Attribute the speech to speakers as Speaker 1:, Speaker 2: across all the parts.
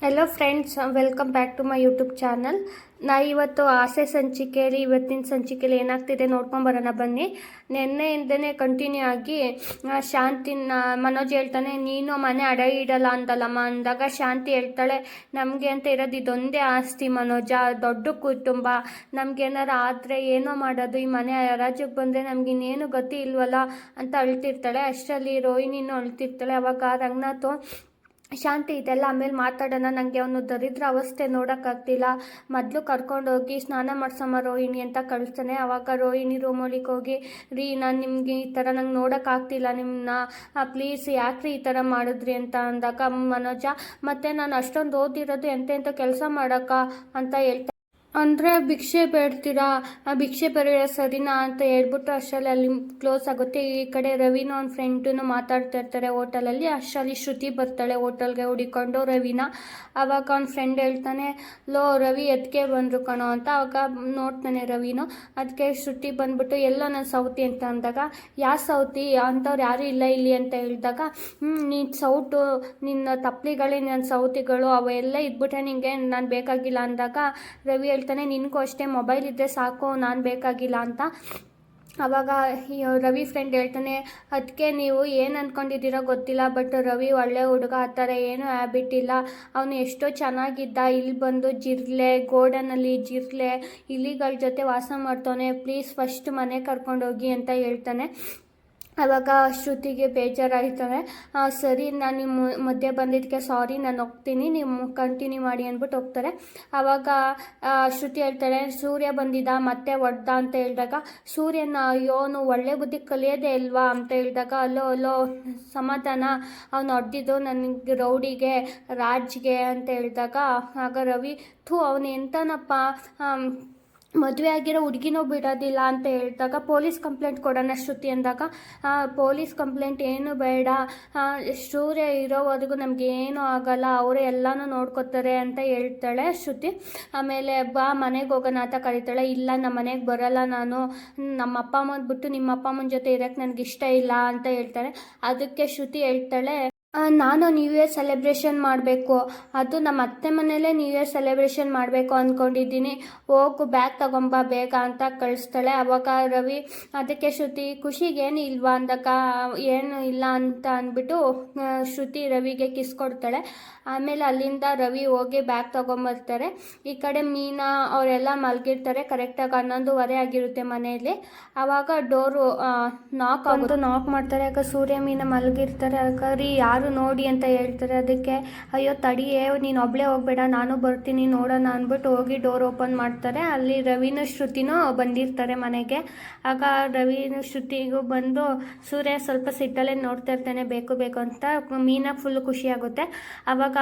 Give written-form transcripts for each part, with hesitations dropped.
Speaker 1: Hello friends, welcome back to my YouTube channel. ಇವತ್ತು ಆಸೆ ಸಂಚಿಕೆಯಲ್ಲಿ ಇವತ್ತಿನ ಸಂಚಿಕೆಯಲ್ಲಿ ಏನಾಗ್ತಿದೆ ನೋಡ್ಕೊಂಬರೋಣ ಬನ್ನಿ. ನಿನ್ನೆಯಿಂದನೇ ಕಂಟಿನ್ಯೂ ಆಗಿ ಶಾಂತಿನ ಮನೋಜ್ ಹೇಳ್ತಾನೆ, ನೀನು ಮನೆ ಅಡ ಇಡಲ್ಲ ಅಂತಲ್ಲಮ್ಮ ಅಂದಾಗ ಶಾಂತಿ ಹೇಳ್ತಾಳೆ, ನಮಗೆ ಅಂತ ಇರೋದು ಇದೊಂದೇ ಆಸ್ತಿ ಮನೋಜ, ದೊಡ್ಡ ಕುಟುಂಬ, ನಮ್ಗೇನಾರು ಆದರೆ ಏನೋ ಮಾಡೋದು, ಈ ಮನೆ ರಾಜ್ಯಕ್ಕೆ ಬಂದರೆ ನಮ್ಗೆ ಇನ್ನೇನು ಗತಿ ಇಲ್ವಲ್ಲ ಅಂತ ಅಳ್ತಿರ್ತಾಳೆ. ಅಷ್ಟರಲ್ಲಿ ರೋಹಿಣಿನೂ ಅಳ್ತಿರ್ತಾಳೆ. ಅವಾಗ ರಂಗನಾಥ್, ಶಾಂತಿ ಇದೆಲ್ಲ ಆಮೇಲೆ ಮಾತಾಡೋಣ, ನನಗೆ ಅವನು ದರಿದ್ರ ಅವಸ್ಥೆ ನೋಡೋಕ್ಕಾಗ್ತಿಲ್ಲ, ಮೊದಲು ಕರ್ಕೊಂಡೋಗಿ ಸ್ನಾನ ಮಾಡ್ಸಮ್ಮ ರೋಹಿಣಿ ಅಂತ ಕಳಿಸ್ತಾನೆ. ಆವಾಗ ರೋಹಿಣಿ ರೂಮೊಳಿಗೆ ಹೋಗಿ, ರೀ ನಾನು ನಿಮಗೆ ಈ ಥರ ನಂಗೆ ನೋಡೋಕ್ಕಾಗ್ತಿಲ್ಲ ನಿಮ್ಮನ್ನ, ಪ್ಲೀಸ್ ಯಾಕ್ರಿ ಈ ಥರ ಮಾಡಿದ್ರಿ ಅಂತ ಅಂದಾಗ ಮನೋಜ, ಮತ್ತು ನಾನು ಅಷ್ಟೊಂದು ಓದಿರೋದು ಎಂತೆಂಥ ಕೆಲಸ ಮಾಡೋಕ್ಕ ಅಂತ ಹೇಳ್ತಾ, ಅಂದರೆ ಭಿಕ್ಷೆ ಬೇಡ್ತೀರಾ, ಭಿಕ್ಷೆ ಬೇರೆ ಸರಿನಾ ಅಂತ ಹೇಳ್ಬಿಟ್ಟು ಅಷ್ಟರಲ್ಲಿ ಅಲ್ಲಿ ಕ್ಲೋಸ್ ಆಗುತ್ತೆ. ಈ ಕಡೆ ರವಿನ ಅವ್ನ ಫ್ರೆಂಡನ್ನು ಮಾತಾಡ್ತಾ ಇರ್ತಾರೆ ಹೋಟೆಲಲ್ಲಿ. ಅಷ್ಟರಲ್ಲಿ ಶ್ರುತಿ ಬರ್ತಾಳೆ ಹೋಟೆಲ್ಗೆ ಹುಡಿಕೊಂಡು ರವಿನ. ಆವಾಗ ಅವ್ನ ಫ್ರೆಂಡ್ ಹೇಳ್ತಾನೆ, ಲೋ ರವಿ ಎದಕ್ಕೆ ಬಂದರು ಕಣೋ ಅಂತ. ಆವಾಗ ನೋಡ್ತಾನೆ ರವಿನು. ಅದಕ್ಕೆ ಶ್ರುತಿ ಬಂದ್ಬಿಟ್ಟು, ಎಲ್ಲೋ ನನ್ನ ಸೌತಿ ಅಂತ ಅಂದಾಗ, ಯಾವ ಸೌತಿ ಅಂಥವ್ರು ಯಾರೂ ಇಲ್ಲ ಇಲ್ಲಿ ಅಂತ ಹೇಳಿದಾಗ, ನೀನು ಸೌಟು, ನಿನ್ನ ತಪ್ಪಲಿಗಳೇ ನನ್ನ ಸೌತಿಗಳು, ಅವೆಲ್ಲ ಇದ್ಬಿಟ್ಟೆ ನಿನಗೆ ನಾನು ಬೇಕಾಗಿಲ್ಲ ಅಂದಾಗ ರವಿ ಹೇಳ್ತಾನೆ, ನಿನಗೂ ಅಷ್ಟೇ ಮೊಬೈಲ್ ಇದ್ದರೆ ಸಾಕು, ನಾನು ಬೇಕಾಗಿಲ್ಲ ಅಂತ. ಆವಾಗ ರವಿ ಫ್ರೆಂಡ್ ಹೇಳ್ತಾನೆ, ಅದಕ್ಕೆ ನೀವು ಏನು ಅಂದ್ಕೊಂಡಿದ್ದೀರೋ ಗೊತ್ತಿಲ್ಲ, ಬಟ್ ರವಿ ಒಳ್ಳೆ ಹುಡುಗ, ಆ ಥರ ಏನೂ ಹ್ಯಾಬಿಟ್ ಇಲ್ಲ, ಅವನು ಎಷ್ಟೋ ಚೆನ್ನಾಗಿದ್ದ, ಇಲ್ಲಿ ಬಂದು ಜಿರ್ಲೆ ಗೋಡನಲ್ಲಿ ಜಿರ್ಲೆ ಇಲಿಗಳ ಜೊತೆ ವಾಸ ಮಾಡ್ತಾನೆ, ಪ್ಲೀಸ್ ಫಸ್ಟ್ ಮನೆ ಕರ್ಕೊಂಡೋಗಿ ಅಂತ ಹೇಳ್ತಾನೆ. ಆವಾಗ ಶ್ರುತಿಗೆ ಬೇಜಾರಾಗ್ತಾನೆ. ಸರಿ, ನಾನು ನಿಮ್ಮ ಮಧ್ಯೆ ಬಂದಿದ್ದಕ್ಕೆ ಸಾರಿ, ನಾನು ಹೋಗ್ತೀನಿ, ನೀವು ಕಂಟಿನ್ಯೂ ಮಾಡಿ ಅಂದ್ಬಿಟ್ಟು ಹೋಗ್ತಾರೆ. ಆವಾಗ ಶ್ರುತಿ ಹೇಳ್ತಾಳೆ, ಸೂರ್ಯ ಬಂದಿದ್ದ ಮತ್ತೆ ಒಡ್ದ ಅಂತ ಹೇಳಿದಾಗ, ಸೂರ್ಯನ ಅಯ್ಯೋನು ಒಳ್ಳೆ ಬುದ್ಧಿ ಕಲಿಯೋದೇ ಇಲ್ವಾ ಅಂತ ಹೇಳಿದಾಗ, ಅಲ್ಲೋ ಸಮಾಧಾನ, ಅವನು ಹೊಡೆದಿದ್ದು ನನಗೆ ರೌಡಿಗೆ ರಾಜ್ಗೆ ಅಂತ ಹೇಳಿದಾಗ, ಆಗ ರವಿ, ಅವನು ಎಂತನಪ್ಪ, ಮದುವೆ ಆಗಿರೋ ಹುಡುಗಿನೂ ಬಿಡೋದಿಲ್ಲ ಅಂತ ಹೇಳಿದಾಗ, ಪೊಲೀಸ್ ಕಂಪ್ಲೇಂಟ್ ಕೊಡೋಣ ಶ್ರುತಿ ಅಂದಾಗ, ಪೊಲೀಸ್ ಕಂಪ್ಲೇಂಟ್ ಏನು ಬೇಡ, ಸೂರ್ಯ ಇರೋವರೆಗೂ ನಮ್ಗೆ ಏನೂ ಆಗಲ್ಲ, ಅವರೇ ಎಲ್ಲನೂ ನೋಡ್ಕೋತಾರೆ ಅಂತ ಹೇಳ್ತಾಳೆ ಶ್ರುತಿ. ಆಮೇಲೆ ಬಾ ಮನೆಗೆ ಹೋಗೋಣ ಅಂತ ಕರೀತಾಳೆ. ಇಲ್ಲ, ನಮ್ಮ ಮನೆಗೆ ಬರೋಲ್ಲ ನಾನು, ನಮ್ಮ ಅಪ್ಪ ಅಮ್ಮನ ಬಿಟ್ಟು ನಿಮ್ಮ ಅಪ್ಪ ಅಮ್ಮನ ಜೊತೆ ಇರೋಕ್ಕೆ ನನಗೆ ಇಷ್ಟ ಇಲ್ಲ ಅಂತ ಹೇಳ್ತಾಳೆ. ಅದಕ್ಕೆ ಶ್ರುತಿ ಹೇಳ್ತಾಳೆ, ನಾನು ನ್ಯೂ ಇಯರ್ ಸೆಲೆಬ್ರೇಷನ್ ಮಾಡಬೇಕು, ಅದು ನಮ್ಮ ಅತ್ತೆ ಮನೆಯಲ್ಲೇ ನ್ಯೂ ಇಯರ್ ಸೆಲೆಬ್ರೇಷನ್ ಮಾಡಬೇಕು ಅಂದ್ಕೊಂಡಿದ್ದೀನಿ, ಹೋಗು ಬ್ಯಾಗ್ ತಗೊಂಬ ಬೇಗ ಅಂತ ಕಳಿಸ್ತಾಳೆ. ಅವಾಗ ರವಿ, ಅದಕ್ಕೆ ಶ್ರುತಿ, ಖುಷಿಗೆ ಏನು ಇಲ್ವಾ ಅಂದಾಗ, ಏನು ಇಲ್ಲ ಅಂತ ಅಂದ್ಬಿಟ್ಟು ಶ್ರುತಿ ರವಿಗೆ ಕಿಸ್ ಕೊಡ್ತಾಳೆ. ಆಮೇಲೆ ಅಲ್ಲಿಂದ ರವಿ ಹೋಗಿ ಬ್ಯಾಗ್ ತೊಗೊಂಬರ್ತಾರೆ. ಈ ಕಡೆ ಮೀನಾ ಅವರೆಲ್ಲ ಮಲಗಿರ್ತಾರೆ. ಕರೆಕ್ಟಾಗಿ 11:30 ಆಗಿರುತ್ತೆ ಮನೆಯಲ್ಲಿ. ಆವಾಗ ಡೋರು ನಾಕ್ ಮಾಡ್ತಾರೆ. ಆಗ ಸೂರ್ಯ ಮೀನಾ ಮಲಗಿರ್ತಾರೆ. ಆಗ ಯಾರು ನೋಡಿ ಅಂತ ಹೇಳ್ತಾರೆ. ಅದಕ್ಕೆ ಅಯ್ಯೋ ತಡಿಯೇ, ನೀನು ಒಬ್ಬಳೇ ಹೋಗ್ಬೇಡ, ನಾನು ಬರ್ತೀನಿ ನೋಡೋಣ ಅಂದ್ಬಿಟ್ಟು ಹೋಗಿ ಡೋರ್ ಓಪನ್ ಮಾಡ್ತಾರೆ. ಅಲ್ಲಿ ರವಿನೂ ಶ್ರುತಿನೂ ಬಂದಿರ್ತಾರೆ ಮನೆಗೆ. ಆಗ ರವಿನೂ ಶ್ರುತಿಗೂ ಬಂದು, ಸೂರ್ಯ ಸ್ವಲ್ಪ ಸಿಟ್ಟಲ್ಲೇ ನೋಡ್ತಾ ಇರ್ತಾನೆ ಬೇಕು ಅಂತ. ಮೀನಾ ಫುಲ್ ಖುಷಿ ಆಗುತ್ತೆ. ಆವಾಗ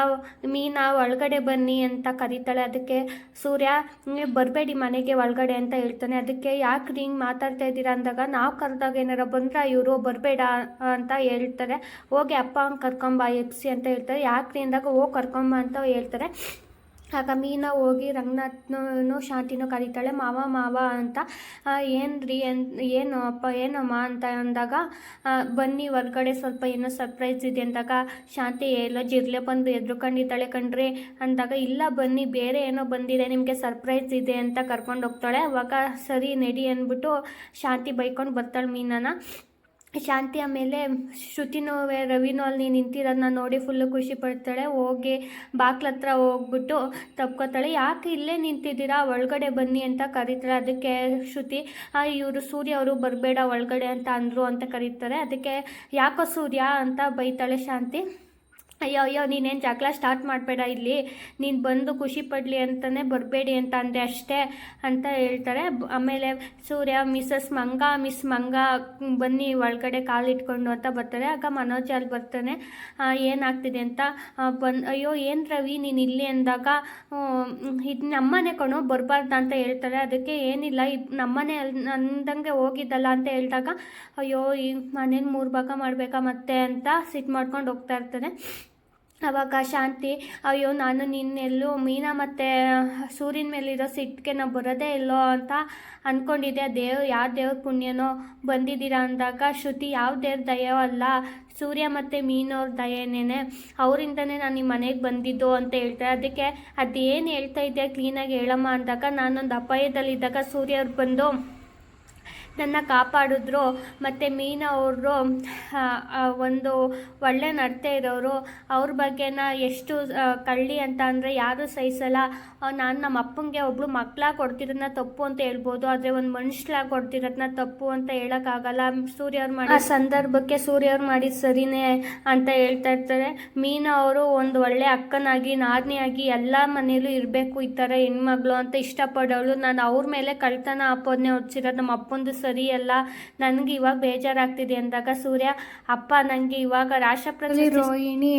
Speaker 1: ಮೀನಾ ಒಳಗಡೆ ಬನ್ನಿ ಅಂತ ಕರೀತಾಳೆ. ಅದಕ್ಕೆ ಸೂರ್ಯ, ಬರಬೇಡಿ ಮನೆಗೆ ಒಳಗಡೆ ಅಂತ ಹೇಳ್ತಾನೆ. ಅದಕ್ಕೆ ಯಾಕೆ ಹಿಂಗೆ ಮಾತಾಡ್ತಾ ಇದ್ದೀರಾ ಅಂದಾಗ, ನಾವು ಕರೆದಾಗ ಏನಾರ ಬಂದ್ರೆ ಇವರು ಬರಬೇಡ ಅಂತ ಹೇಳ್ತಾರೆ. ಹೋಗಿ ಅಪ್ಪ ಹಂಗೆ ಕರ್ಕೊಂಬ ಎಪ್ಸಿ ಅಂತ ಹೇಳ್ತಾರೆ. ಯಾಕ್ರಿ ಅಂದಾಗ, ಹೋಗಿ ಕರ್ಕೊಂಬ ಅಂತ ಹೇಳ್ತಾರೆ. ಆಗ ಮೀನಾ ಹೋಗಿ ರಂಗನಾಥ್ನೂ ಶಾಂತಿನೂ ಕರೀತಾಳೆ, ಮಾವ ಅಂತ. ಏನು ಅಪ್ಪ ಏನಮ್ಮ ಅಂತ ಅಂದಾಗ, ಬನ್ನಿ ಹೊರ್ಗಡೆ ಸ್ವಲ್ಪ ಏನೋ ಸರ್ಪ್ರೈಸ್ ಇದೆ ಅಂದಾಗ, ಶಾಂತಿ ಎಲ್ಲೋ ಜಿರ್ಲೆ ಬಂದು ಎದ್ರುಕೊಂಡಿದ್ದಾಳೆ ಕಣ್ರಿ ಅಂದಾಗ, ಇಲ್ಲ ಬನ್ನಿ ಬೇರೆ ಏನೋ ಬಂದಿದೆ, ನಿಮಗೆ ಸರ್ಪ್ರೈಸ್ ಇದೆ ಅಂತ ಕರ್ಕೊಂಡು ಹೋಗ್ತಾಳೆ. ಅವಾಗ ಸರಿ ನಡಿ ಅಂದ್ಬಿಟ್ಟು ಶಾಂತಿ ಬೈಕೊಂಡು ಬರ್ತಾಳೆ ಮೀನಾನ. ಶಾಂತಿ ಆಮೇಲೆ ಶ್ರುತಿನೂ ರವಿನೂ ಅಲ್ಲಿ ನಿಂತಿರೋದನ್ನ ನೋಡಿ ಫುಲ್ಲು ಖುಷಿ ಪಡ್ತಾಳೆ. ಹೋಗಿ ಬಾಕ್ಲ ಹತ್ರ ಹೋಗ್ಬಿಟ್ಟು ತಪ್ಕೋತಾಳೆ. ಯಾಕೆ ಇಲ್ಲೇ ನಿಂತಿದ್ದೀರಾ, ಒಳಗಡೆ ಬನ್ನಿ ಅಂತ ಕರೀತಾಳೆ. ಅದಕ್ಕೆ ಶ್ರುತಿ, ಇವರು ಸೂರ್ಯ ಅವರು ಬರಬೇಡ ಒಳಗಡೆ ಅಂತ ಅಂದರು ಅಂತ ಕರೀತಾರೆ. ಅದಕ್ಕೆ ಯಾಕೋ ಸೂರ್ಯ ಅಂತ ಬೈತಾಳೆ ಶಾಂತಿ. ಅಯ್ಯೋ ನೀನೇನು ಜಗಳ ಸ್ಟಾರ್ಟ್ ಮಾಡಬೇಡ, ಇಲ್ಲಿ ನೀನು ಬಂದು ಖುಷಿ ಪಡಲಿ ಅಂತಲೇ ಬರಬೇಡಿ ಅಂತ ಅಂದೆ ಅಷ್ಟೇ ಅಂತ ಹೇಳ್ತಾರೆ. ಆಮೇಲೆ ಸೂರ್ಯ ಮಿಸ್ ಮಂಗ ಬನ್ನಿ ಒಳಗಡೆ ಕಾಲಿಟ್ಕೊಂಡು ಅಂತ ಬರ್ತಾರೆ. ಆಗ ಮನೋಜ್ ಅಲ್ಲಿ ಬರ್ತಾನೆ. ಏನಾಗ್ತಿದೆ ಅಂತ ಅಯ್ಯೋ ಏನು ರವಿ ನೀನು ಇಲ್ಲಿ ಅಂದಾಗ, ಇದು ನಮ್ಮನೆ ಕಣೋ ಬರಬಾರ್ದು ಅಂತ ಹೇಳ್ತಾರೆ. ಅದಕ್ಕೆ ಏನಿಲ್ಲ, ಇದು ನಮ್ಮನೆ ಅಂದಂಗೆ ಹೋಗಿದ್ದಲ್ಲ ಅಂತ ಹೇಳಿದಾಗ, ಅಯ್ಯೋ ಈ ಮನೇನ 3 ಭಾಗ ಮಾಡಬೇಕಾ ಮತ್ತೆ ಅಂತ ಸಿಟ್ಟು ಮಾಡ್ಕೊಂಡು ಹೋಗ್ತಾ ಇರ್ತಾನೆ. ಅವಾಗ ಶಾಂತಿ, ಅಯ್ಯೋ ನಾನು ನಿನ್ನೆಲ್ಲೂ ಮೀನಾ ಮತ್ತು ಸೂರ್ಯನ ಮೇಲಿರೋ ಸಿಟ್ಟಿಗೆ ನಾವು ಬರೋದೇ ಇಲ್ಲೋ ಅಂತ ಅಂದ್ಕೊಂಡಿದ್ದೆ, ಯಾವ ದೇವ್ರ ಪುಣ್ಯನೋ ಬಂದಿದ್ದೀರಾ ಅಂದಾಗ ಶ್ರುತಿ ಯಾವ ದೇವ್ರ ದಯೋ ಅಲ್ಲ, ಸೂರ್ಯ ಮತ್ತು ಮೀನವ್ರ ದಯೇನೇ, ಅವರಿಂದನೇ ನಾನು ನಿಮ್ಮ ಮನೆಗೆ ಬಂದಿದ್ದು ಅಂತ ಹೇಳ್ತಾರೆ. ಅದಕ್ಕೆ ಅದೇನು ಹೇಳ್ತಾ ಇದ್ದೆ ಕ್ಲೀನಾಗಿ ಹೇಳಮ್ಮ ಅಂದಾಗ, ನಾನೊಂದು ಅಪಾಯದಲ್ಲಿದ್ದಾಗ ಸೂರ್ಯ ಅವ್ರು ಬಂದು ನನ್ನ ಕಾಪಾಡಿದ್ರು, ಮತ್ತು ಮೀನಾ ಅವರು ಒಂದು ಒಳ್ಳೆ ನಡತೆ ಇರೋರು, ಅವ್ರ ಬಗ್ಗೆನ ಎಷ್ಟು ಕಳ್ಳಿ ಅಂತ ಅಂದರೆ ಯಾರೂ ಸಹಿಸಲ್ಲ. ನಾನು ನಮ್ಮ ಅಪ್ಪಂಗೆ ಒಬ್ಳು ಮಕ್ಕಳಾಗಿ ಕೊಡ್ತಿರೋದನ್ನ ತಪ್ಪು ಅಂತ ಹೇಳ್ಬೋದು, ಆದರೆ ಒಂದು ಮನುಷ್ಯಲಾಗಿ ಕೊಡ್ತಿರೋದನ್ನ ತಪ್ಪು ಅಂತ ಹೇಳೋಕ್ಕಾಗಲ್ಲ. ಸೂರ್ಯವ್ರು ಮಾಡಿ ಆ ಸಂದರ್ಭಕ್ಕೆ ಸೂರ್ಯವ್ರು ಮಾಡಿದ ಸರಿನೇ ಅಂತ ಹೇಳ್ತಾ ಇರ್ತಾರೆ. ಮೀನಾ ಅವರು ಒಂದು ಒಳ್ಳೆ ಅಕ್ಕನಾಗಿ ನಾದಿನಿಯಾಗಿ ಎಲ್ಲ ಮನೇಲೂ ಇರಬೇಕು ಈ ಥರ ಹೆಣ್ಮಗಳು ಅಂತ ಇಷ್ಟಪಡೋಳು. ನಾನು ಅವ್ರ ಮೇಲೆ ಕಳ್ತನ ಆಪೋದನೆ ಹೊಡ್ಸಿರೋದು ನಮ್ಮ ಅಪ್ಪಂದು ಸರಿಯಲ್ಲ, ನನಗೆ ಇವಾಗ ಬೇಜಾರಾಗ್ತಿದೆ ಅಂದಾಗ ಸೂರ್ಯ, ಅಪ್ಪ ನನಗೆ ಇವಾಗ ರಾಷ್ಟ್ರಪತಿ ರೋಹಿಣಿ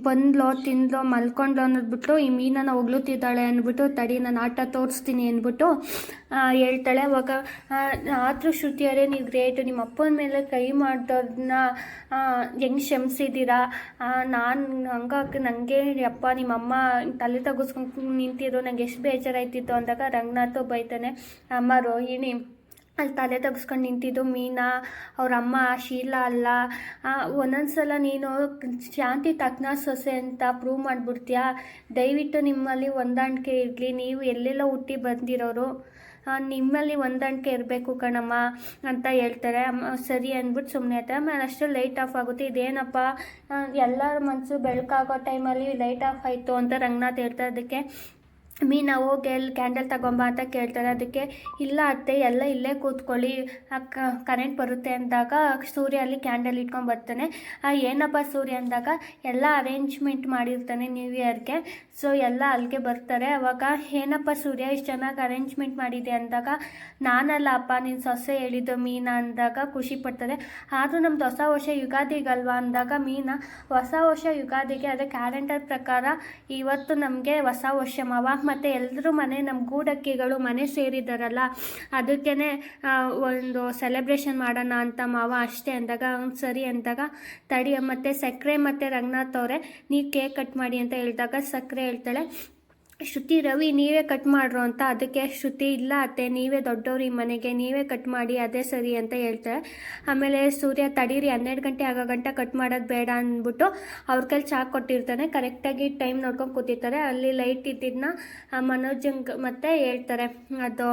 Speaker 1: ಬಂದ್ಲೋ ತಿಂದ್ಲೋ ಮಲ್ಕೊಂಡ್ಲೋ ಅನ್ನೋದ್ಬಿಟ್ಟು ಈ ಮೀನನ್ನು ಹೊಗ್ಳುತ್ತಿದ್ದಾಳೆ ಅಂದ್ಬಿಟ್ಟು, ತಡಿ ನಾನು ಆಟ ತೋರಿಸ್ತೀನಿ ಅಂದ್ಬಿಟ್ಟು ಹೇಳ್ತಾಳೆ. ಅವಾಗ ಆದರೂ ಶ್ರುತಿಯವರೇ ನೀವು ಗ್ರೇಟು, ನಿಮ್ಮ ಅಪ್ಪನ ಮೇಲೆ ಕೈ ಮಾಡಿದವ್ರನ್ನ ಹೆಂಗೆ ಕ್ಷಮಿಸಿದ್ದೀರಾ, ನಾನು ಹಂಗಾಗಿ ನನಗೆ ಅಪ್ಪ ನಿಮ್ಮಮ್ಮ ತಲೆ ತಗ್ಗಿಸ್ಕೊಂಡು ನಿಂತಿರೋ ನಂಗೆ ಎಷ್ಟು ಬೇಜಾರಾಯ್ತಿತ್ತು ಅಂದಾಗ ರಂಗನಾಥ್ ಬೈತಾನೆ. ಅಮ್ಮ ರೋಹಿಣಿ ಅಲ್ಲಿ ತಲೆ ತೆಗೆಸ್ಕೊಂಡು ನಿಂತಿದ್ದು ಮೀನಾ ಅವ್ರ ಅಮ್ಮ ಶೀಲಾ ಅಲ್ಲ, ಒಂದೊಂದ್ಸಲ ನೀನು ಶಾಂತಿ ತಕ್ಕನ ಸೊಸೆ ಅಂತ ಪ್ರೂವ್ ಮಾಡಿಬಿಡ್ತೀಯಾ, ದಯವಿಟ್ಟು ನಿಮ್ಮಲ್ಲಿ ಹೊಂದಾಣಿಕೆ ಇರಲಿ, ನೀವು ಎಲ್ಲೆಲ್ಲ ಹುಟ್ಟಿ ಬಂದಿರೋರು, ನಿಮ್ಮಲ್ಲಿ ಹೊಂದಾಣಿಕೆ ಇರಬೇಕು ಕಣಮ್ಮ ಅಂತ ಹೇಳ್ತಾರೆ. ಸರಿ ಅಂದ್ಬಿಟ್ಟು ಸುಮ್ಮನೆ ಇರ್ತಾರೆ. ಆಮೇಲೆ ಅಷ್ಟೇ ಲೈಟ್ ಆಫ್ ಆಗುತ್ತೆ. ಇದೇನಪ್ಪ ಎಲ್ಲರ ಮನಸ್ಸು ಬೆಳಕಾಗೋ ಟೈಮಲ್ಲಿ ಲೈಟ್ ಆಫ್ ಆಯಿತು ಅಂತ ರಂಗನಾಥ್ ಹೇಳ್ತಾರೆ. ಅದಕ್ಕೆ ಮೀನಾ ಹೋಗಿ ಎಲ್ಲಿ ಕ್ಯಾಂಡಲ್ ತಗೊಂಬ ಅಂತ ಕೇಳ್ತಾರೆ. ಅದಕ್ಕೆ ಇಲ್ಲ ಅತ್ತೆ ಎಲ್ಲ ಇಲ್ಲೇ ಕೂತ್ಕೊಳ್ಳಿ ಕರೆಂಟ್ ಬರುತ್ತೆ ಅಂದಾಗ ಸೂರ್ಯ ಅಲ್ಲಿ ಕ್ಯಾಂಡಲ್ ಇಟ್ಕೊಂಡು ಬರ್ತಾನೆ. ಏನಪ್ಪ ಸೂರ್ಯ ಅಂದಾಗ ಎಲ್ಲ ಅರೇಂಜ್ಮೆಂಟ್ ಮಾಡಿರ್ತಾನೆ ನ್ಯೂ ಇಯರ್ಗೆ, ಸೊ ಎಲ್ಲ ಅಲ್ಲಿಗೆ ಬರ್ತಾರೆ. ಅವಾಗ ಏನಪ್ಪ ಸೂರ್ಯ ಇಷ್ಟು ಚೆನ್ನಾಗಿ ಅರೇಂಜ್ಮೆಂಟ್ ಮಾಡಿದೆ ಅಂದಾಗ, ನಾನಲ್ಲ ಅಪ್ಪ ನಿನ್ನ ಸೊಸೆ ಹೇಳಿದ್ದು ಮೀನಾ ಅಂದಾಗ ಖುಷಿ ಪಡ್ತಾರೆ. ಆದರೂ ನಮ್ದು ಹೊಸ ವರ್ಷ ಯುಗಾದಿಗಲ್ವಾ ಅಂದಾಗ ಮೀನಾ, ಹೊಸ ವರ್ಷ ಯುಗಾದಿಗೆ ಅದೇ ಕ್ಯಾಲೆಂಡರ್ ಪ್ರಕಾರ ಇವತ್ತು ನಮಗೆ ಹೊಸ ವರ್ಷ ಮಾವ, ಮತ್ತು ಎಲ್ಲರೂ ಮನೆ ನಮ್ಮ ಗೂಡಕ್ಕಿಗಳು ಮನೆ ಸೇರಿದಾರಲ್ಲ ಅದಕ್ಕೇ ಒಂದು ಸೆಲೆಬ್ರೇಷನ್ ಮಾಡೋಣ ಅಂತ ಮಾವ ಅಷ್ಟೇ ಅಂದಾಗ ಸರಿ ಅಂದಾಗ, ತಡಿ ಮತ್ತು ಸಕ್ಕರೆ ಮತ್ತು ರಂಗನಾಥ್ ಅವರೇ ನೀವು ಕೇಕ್ ಕಟ್ ಮಾಡಿ ಅಂತ ಹೇಳಿದಾಗ ಸಕ್ಕರೆ ಹೇಳ್ತಾಳೆ, ಶ್ರುತಿ ರವಿ ನೀವೇ ಕಟ್ ಮಾಡ್ರು ಅಂತ. ಅದಕ್ಕೆ ಶ್ರುತಿ ಇಲ್ಲ ಅತ್ತೆ ನೀವೇ ದೊಡ್ಡವ್ರು ಈ ಮನೆಗೆ, ನೀವೇ ಕಟ್ ಮಾಡಿ ಅದೇ ಸರಿ ಅಂತ ಹೇಳ್ತಾರೆ. ಆಮೇಲೆ ಸೂರ್ಯ ತಡೀರಿ 12 ಗಂಟೆ ಆಗೋ ಗಂಟ ಕಟ್ ಮಾಡೋದು ಬೇಡ ಅಂದ್ಬಿಟ್ಟು ಅವ್ರ ಕೈಲಿ ಚಾ ಕೊಟ್ಟಿರ್ತಾನೆ. ಕರೆಕ್ಟಾಗಿ ಟೈಮ್ ನೋಡ್ಕೊಂಡು ಕೂತಿರ್ತಾರೆ. ಅಲ್ಲಿ ಲೈಟ್ ಇದ್ದಿದ್ದನ್ನ ಮನೋಜಂಗ್ ಮತ್ತೆ ಹೇಳ್ತಾರೆ, ಅದು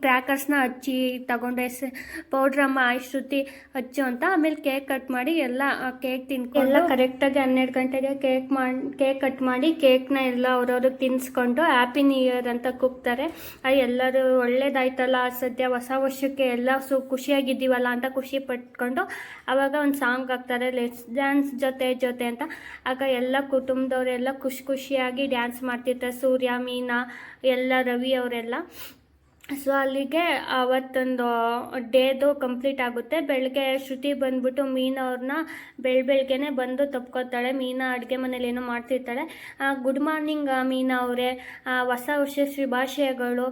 Speaker 1: ಕ್ರ್ಯಾಕರ್ಸ್ನ ಹಚ್ಚಿ ತಗೊಂಡೆ ಪೌಡ್ರಮ್ಮ ಶ್ರುತಿ ಹಚ್ಚು ಅಂತ. ಆಮೇಲೆ ಕೇಕ್ ಕಟ್ ಮಾಡಿ ಎಲ್ಲ ಕೇಕ್ ತಿನ್ಕೊಂಡು ಎಲ್ಲ ಕರೆಕ್ಟಾಗಿ 12 ಗಂಟೆಗೆ ಕೇಕ್ ಕಟ್ ಮಾಡಿ ಕೇಕ್ನ ಎಲ್ಲ ಅವ್ರವ್ರಿಗೆ ತಿನ್ನಿಸ್ಕೊಂಡು ಹ್ಯಾಪಿ ನ್ಯೂ ಇಯರ್ ಅಂತ ಕೂಗ್ತಾರೆ. ಎಲ್ಲರೂ ಒಳ್ಳೇದಾಯ್ತಲ್ಲ ಸದ್ಯ ಹೊಸ ವರ್ಷಕ್ಕೆ ಎಲ್ಲ ಖುಷಿಯಾಗಿದ್ದೀವಲ್ಲ ಅಂತ ಖುಷಿ ಪಟ್ಕೊಂಡು ಆವಾಗ ಒಂದು ಸಾಂಗ್ ಹಾಕ್ತಾರೆ, ಲೆಟ್ಸ್ ಡ್ಯಾನ್ಸ್ ಜೊತೆ ಜೊತೆ ಅಂತ. ಆಗ ಎಲ್ಲ ಕುಟುಂಬದವರೆಲ್ಲ ಖುಷಿಯಾಗಿ ಡ್ಯಾನ್ಸ್ ಮಾಡ್ತಿರ್ತಾರೆ, ಸೂರ್ಯ ಮೀನಾ ಎಲ್ಲ ರವಿ ಅವರೆಲ್ಲ. ಸೊ ಅಲ್ಲಿಗೆ ಅವತ್ತೊಂದು ಡೇದು ಕಂಪ್ಲೀಟ್ ಆಗುತ್ತೆ. ಬೆಳಗ್ಗೆ ಶ್ರುತಿ ಬಂದ್ಬಿಟ್ಟು ಮೀನವ್ರನ್ನ ಬೆಳಗ್ಗೆನೆ ಬಂದು ತಪ್ಕೋತಾಳೆ. ಮೀನಾ ಅಡುಗೆ ಮನೇಲಿ ಏನೋ ಮಾಡ್ತಿರ್ತಾಳೆ. ಗುಡ್ ಮಾರ್ನಿಂಗ್ ಮೀನಾ ಅವರೇ, ಹೊಸ ವರ್ಷ ಶುಭಾಶಯಗಳು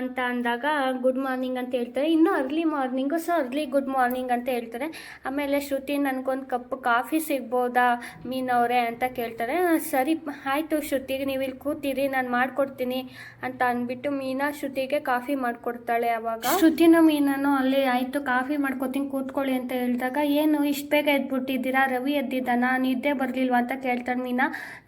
Speaker 1: ಅಂತ ಅಂದಾಗ ಗುಡ್ ಮಾರ್ನಿಂಗ್ ಅಂತ ಹೇಳ್ತಾರೆ. ಇನ್ನೂ early morning, so early good morning ಅಂತ ಹೇಳ್ತಾರೆ. ಆಮೇಲೆ ಶ್ರುತಿ ನನಗೊಂದು ಕಪ್ ಕಾಫಿ ಸಿಗ್ಬೋದಾ ಮೀನವರೇ ಅಂತ ಕೇಳ್ತಾರೆ. ಸರಿ ಆಯಿತು ಶ್ರುತಿಗೆ ನೀವು ಇಲ್ಲಿ ಕೂತಿರಿ ನಾನು ಮಾಡಿಕೊಡ್ತೀನಿ ಅಂತ ಅಂದ್ಬಿಟ್ಟು ಮೀನಾ ಶ್ರುತಿಗೆ ಕಾಫಿ ಮಾಡ್ಕೊಡ್ತಾಳೆ. ಅವಾಗ ಶ್ರುತಿನ ಮೀನನು ಅಲ್ಲಿ ಆಯಿತು ಕಾಫಿ ಮಾಡ್ಕೊತೀನಿ ಕೂತ್ಕೊಳ್ಳಿ ಅಂತ ಹೇಳಿದಾಗ, ಏನು ಇಷ್ಟು ಬೇಗ ಎದ್ಬಿಟ್ಟಿದ್ದೀರಾ, ರವಿ ಎದ್ದಿದ್ದಾನ, ನಿದ್ದೆ ಬರಲಿಲ್ವಾ ಅಂತ ಕೇಳ್ತಾಳೆ ಮೀನಾ.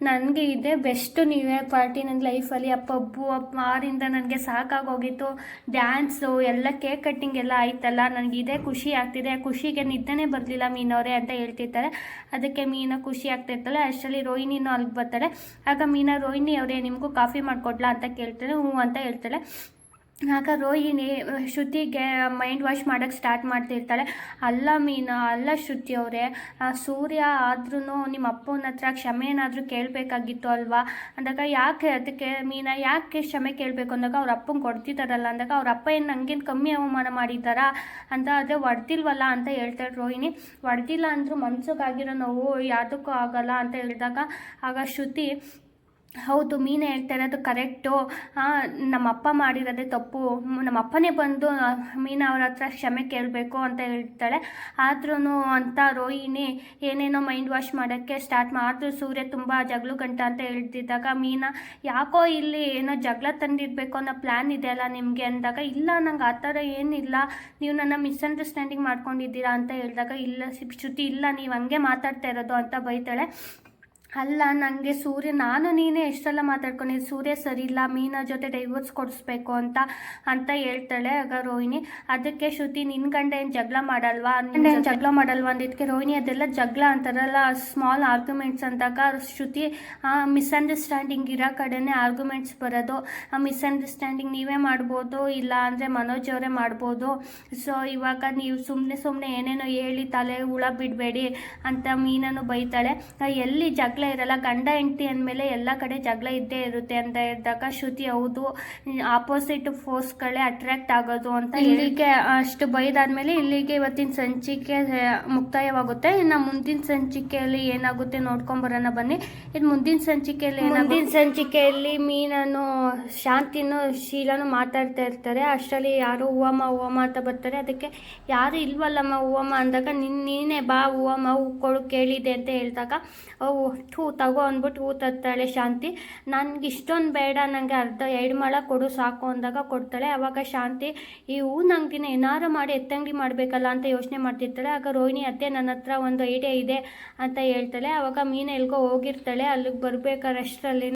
Speaker 1: ನನಗೆ ಇದೇ ಬೆಸ್ಟ್ ನ್ಯೂ ಇಯರ್ ಪಾರ್ಟಿ ನನ್ನ ಲೈಫಲ್ಲಿ, ಪಬ್ಬು ಆರಿಂದ ನನಗೆ ಸಾಕಾಗೋಗಿತ್ತು, ಡ್ಯಾನ್ಸು ಎಲ್ಲ ಕೇಕ್ ಕಟ್ಟಿಂಗ್ ಎಲ್ಲ ಆಯ್ತಲ್ಲ, ನನಗೆ ಇದೇ ಖುಷಿ ಆಗ್ತಿದೆ, ಖುಷಿಗೆ ನಿದ್ದೆನೇ ಬರಲಿಲ್ಲ ಮೀನವರೇ ಅಂತ ಹೇಳ್ತಿರ್ತಾರೆ. ಅದಕ್ಕೆ ಮೀನಾ ಖುಷಿ ಆಗ್ತಿರ್ತಾಳೆ. ಅಷ್ಟರಲ್ಲಿ ರೋಹಿಣಿನೂ ಅಲ್ಲಿಗೆ ಬರ್ತಾಳೆ. ಆಗ ಮೀನಾ, ರೋಹಿಣಿ ಅವರೇ ನಿಮಗೂ ಕಾಫಿ ಮಾಡಿಕೊಡ್ಲಾ ಅಂತ ಕೇಳ್ತಾಳೆ. ಹ್ಞೂ ಅಂತ ಹೇಳ್ತಾಳೆ. ಆಗ ರೋಹಿಣಿ ಶ್ರುತಿಗೆ ಮೈಂಡ್ ವಾಶ್ ಮಾಡೋಕ್ಕೆ ಸ್ಟಾರ್ಟ್ ಮಾಡ್ತಿರ್ತಾಳೆ. ಅಲ್ಲ ಮೀನಾ, ಅಲ್ಲ ಶ್ರುತಿ ಅವರೇ, ಸೂರ್ಯ ಆದ್ರೂ ನಿಮ್ಮ ಅಪ್ಪನ ಹತ್ರ ಕ್ಷಮೆ ಏನಾದರೂ ಕೇಳಬೇಕಾಗಿತ್ತು ಅಲ್ವಾ ಅಂದಾಗ, ಯಾಕೆ ಅದಕ್ಕೆ ಮೀನಾ ಯಾಕೆ ಕ್ಷಮೆ ಕೇಳಬೇಕು ಅಂದಾಗ, ಅವ್ರ ಅಪ್ಪಂಗೆ ಕೊಡ್ತಿದ್ದಾರಲ್ಲ ಅಂದಾಗ, ಅವ್ರ ಅಪ್ಪ ಏನು ನನಗೇನು ಕಮ್ಮಿ ಅವಮಾನ ಮಾಡಿದ್ದಾರಾ ಅಂತ. ಅದೇ ಹೊಡೆದಿಲ್ವಲ್ಲ ಅಂತ ಹೇಳ್ತಾಳೆ ರೋಹಿಣಿ. ಹೊಡೆದಿಲ್ಲ ಅಂದರೂ ಮನ್ಸಿಗಾಗಿರೋ ನೋವು ಯಾವುದಕ್ಕೂ ಆಗಲ್ಲ ಅಂತ ಹೇಳಿದಾಗ, ಆಗ ಶ್ರುತಿ ಹೌದು, ಮೀನೇ ಹೇಳ್ತಾ ಇರೋದು ಕರೆಕ್ಟು. ನಮ್ಮಪ್ಪ ಮಾಡಿರೋದೇ ತಪ್ಪು. ನಮ್ಮಪ್ಪನೇ ಬಂದು ಮೀನಾ ಅವ್ರ ಹತ್ರ ಕ್ಷಮೆ ಕೇಳಬೇಕು ಅಂತ ಹೇಳ್ತಾಳೆ. ಆದ್ರೂ ಅಂತ ರೋಹಿಣಿ ಏನೇನೋ ಮೈಂಡ್ ವಾಶ್ ಮಾಡೋಕ್ಕೆ ಸ್ಟಾರ್ಟ್ ಮಾಡಿದ್ರು. ಸೂರ್ಯ ತುಂಬ ಜಗಳು ಗಂಟ ಅಂತ ಹೇಳ್ತಿದ್ದಾಗ ಮೀನಾ ಯಾಕೋ ಇಲ್ಲಿ ಏನೋ ಜಗಳ ತಂದಿರಬೇಕು ಅನ್ನೋ ಪ್ಲ್ಯಾನ್ ಇದೆ ಅಲ್ಲ ನಿಮಗೆ ಅಂದಾಗ, ಇಲ್ಲ ನಂಗೆ ಆ ಥರ ಏನಿಲ್ಲ, ನೀವು ನನ್ನ ಮಿಸ್ಅಂಡರ್ಸ್ಟ್ಯಾಂಡಿಂಗ್ ಮಾಡ್ಕೊಂಡಿದ್ದೀರಾ ಅಂತ ಹೇಳಿದಾಗ, ಇಲ್ಲ ಶ್ರುತಿ ಇಲ್ಲ ನೀವು ಹಂಗೆ ಮಾತಾಡ್ತಾ ಇರೋದು ಅಂತ ಬೈತಾಳೆ. ಅಲ್ಲ ನನಗೆ ಸೂರ್ಯ, ನಾನು ನೀನೇ ಎಷ್ಟೆಲ್ಲ ಮಾತಾಡ್ಕೊಂಡಿದ್ದು, ಸೂರ್ಯ ಸರಿ ಇಲ್ಲ, ಮೀನಾ ಜೊತೆ ಡೈವರ್ಸ್ ಕೊಡಿಸ್ಬೇಕು ಅಂತ ಹೇಳ್ತಾಳೆ. ಆಗ ರೋಹಿಣಿ ಅದಕ್ಕೆ ಶ್ರುತಿ ನಿನ್ನ ಗಂಡ ಏನು ಜಗಳ ಮಾಡಲ್ವಾ ಅಂದಿದ್ದಕ್ಕೆ ರೋಹಿಣಿ ಅದೆಲ್ಲ ಜಗಳ ಅಂತಾರಲ್ಲ, ಸ್ಮಾಲ್ ಆರ್ಗ್ಯುಮೆಂಟ್ಸ್ ಅಂದಾಗ ಶ್ರುತಿ ಮಿಸ್ಅಂಡರ್ಸ್ಟ್ಯಾಂಡಿಂಗ್ ಇರೋ ಕಡೆನೇ ಆರ್ಗ್ಯುಮೆಂಟ್ಸ್ ಬರೋದು. ಮಿಸ್ಅಂಡರ್ಸ್ಟ್ಯಾಂಡಿಂಗ್ ನೀವೇ ಮಾಡ್ಬೋದು, ಇಲ್ಲ ಅಂದರೆ ಮನೋಜ್ ಅವರೇ ಮಾಡ್ಬೋದು. ಸೊ ಇವಾಗ ನೀವು ಸುಮ್ಮನೆ ಏನೇನೋ ಹೇಳಿ ತಲೆ ಹುಳ ಬಿಡಬೇಡಿ ಅಂತ ಮೀನನ್ನು ಬೈತಾಳೆ. ಎಲ್ಲಿ ಜಗಳ ಇರಲ್ಲ, ಗಂಡ ಹೆಂಡತಿ ಅಂದಮೇಲೆ ಎಲ್ಲ ಕಡೆ ಜಗಳ ಇದ್ದೇ ಇರುತ್ತೆ ಅಂತ ಹೇಳಿದಾಗ ಶ್ರುತಿ ಹೌದು, ಆಪೋಸಿಟ್ ಫೋರ್ಸ್ಗಳೇ ಅಟ್ರಾಕ್ಟ್ ಆಗೋದು ಅಂತ. ಇಲ್ಲಿಗೆ ಅಷ್ಟು ಬೈದಾದ್ಮೇಲೆ ಇಲ್ಲಿಗೆ ಇವತ್ತಿನ ಸಂಚಿಕೆ ಮುಕ್ತಾಯವಾಗುತ್ತೆ. ಇನ್ನು ಮುಂದಿನ ಸಂಚಿಕೆಯಲ್ಲಿ ಏನಾಗುತ್ತೆ ನೋಡ್ಕೊಂಬರೋಣ ಬನ್ನಿ. ಇದು ಮುಂದಿನ ಸಂಚಿಕೆಯಲ್ಲಿ ಮೀನನ್ನು ಶಾಂತಿನೂ ಶೀಲನು ಮಾತಾಡ್ತಾ ಇರ್ತಾರೆ. ಅಷ್ಟರಲ್ಲಿ ಯಾರೋ ಹೂವಮ್ಮ ಅಂತ ಬರ್ತಾರೆ. ಅದಕ್ಕೆ ಯಾರು ಇಲ್ವಲ್ಲಮ್ಮ ಹೂವಮ್ಮ ಅಂದಾಗ, ನೀನೇ ಬಾ ಹೂವಮ್ಮ ಹೂ ಕೊಡು ಕೇಳಿದೆ ಅಂತ ಹೇಳಿದಾಗ, ಹೂ ತಗೋ ಅಂದ್ಬಿಟ್ಟು ಹೂ ತರ್ತಾಳೆ ಶಾಂತಿ. ನನಗೆ ಇಷ್ಟೊಂದು ಬೇಡ, ನನಗೆ ಅರ್ಧ 2 ಮೊಳ ಕೊಡು ಸಾಕು ಅಂದಾಗ ಕೊಡ್ತಾಳೆ. ಆವಾಗ ಶಾಂತಿ ಈ ಹೂ ನಂಗೆ ಏನಾರು ಮಾಡಿ ಎತ್ತಂಗಡಿ ಮಾಡಬೇಕಲ್ಲ ಅಂತ ಯೋಚನೆ ಮಾಡ್ತಿರ್ತಾಳೆ. ಆಗ ರೋಹಿಣಿ ಅತ್ತೆ ನನ್ನ ಹತ್ರ ಒಂದು ಐಡಿಯಾ ಇದೆ ಅಂತ ಹೇಳ್ತಾಳೆ. ಆವಾಗ ಮೀನು ಎಲ್ಗೋ ಹೋಗಿರ್ತಾಳೆ. ಅಲ್ಲಿಗೆ ಬರ್ಬೇಕಾದ್ರೆ ಅಷ್ಟರಲ್ಲಿ